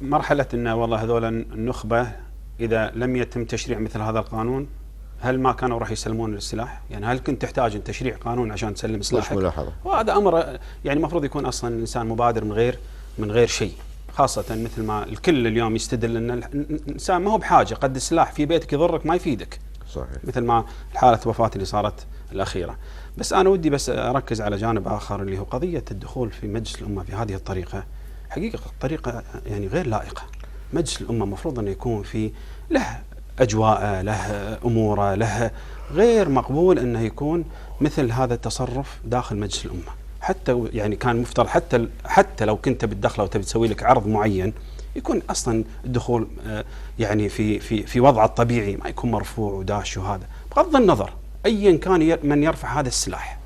مرحلة أنه والله هذول النخبة إذا لم يتم تشريع مثل هذا القانون، هل ما كانوا راح يسلمون السلاح؟ يعني هل كنت تحتاج أن تشريع قانون عشان تسلم سلاحك؟ ملاحظة. وهذا أمر يعني المفروض يكون أصلا الإنسان مبادر من غير شيء، خاصة مثل ما الكل اليوم يستدل أن الإنسان ما هو بحاجة، قد السلاح في بيتك يضرك ما يفيدك. صحيح. مثل ما حالة وفاة اللي صارت الأخيرة. بس أنا ودي بس أركز على جانب آخر اللي هو قضية الدخول في مجلس الأمة بهذه الطريقة. حقيقة طريقة يعني غير لائقة. مجلس الأمة مفروض أن يكون في له أجواء، له أموره، له غير مقبول أنه يكون مثل هذا التصرف داخل مجلس الأمة. حتى يعني كان مفترض حتى لو كنت بتدخله وتبي تسوي لك عرض معين، يكون اصلا الدخول يعني في وضعه الطبيعي، ما يكون مرفوع وداش وهذا، بغض النظر ايا كان من يرفع هذا السلاح.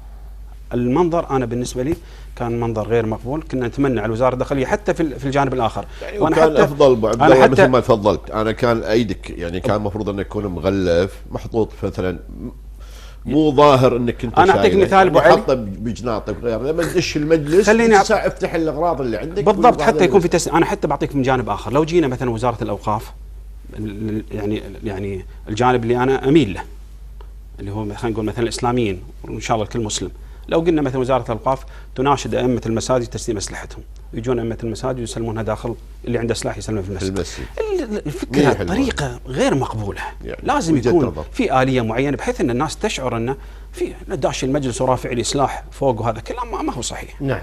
المنظر انا بالنسبه لي كان منظر غير مقبول، كنا نتمنى على وزاره الداخليه حتى في الجانب الاخر. يعني وكان حتى افضل ابو عبد الله مثل ما تفضلت، انا كان ايدك يعني كان المفروض انه يكون مغلف محطوط مثلا، مو ظاهر انك انت انا اعطيك مثال ابو علي، حطه بجناطه وغيره، لما تدش المجلس ساعه افتح الاغراض اللي عندك بالضبط، حتى يكون في انا حتى بعطيك من جانب اخر. لو جينا مثلا وزاره الاوقاف، يعني الجانب اللي انا اميل له اللي هو خلينا نقول مثلا الاسلاميين وان شاء الله الكل مسلم، لو قلنا مثلا وزاره الاوقاف تناشد ائمه المساجد تسليم اسلحتهم، يجون ائمه المساجد ويسلمونها داخل، اللي عنده سلاح يسلمه في المسجد. الفكره طريقه غير مقبوله، يعني لازم يكون في اليه معينه بحيث ان الناس تشعر انه في داش المجلس ورافع لي سلاح فوق، وهذا كلام ما هو صحيح. نعم.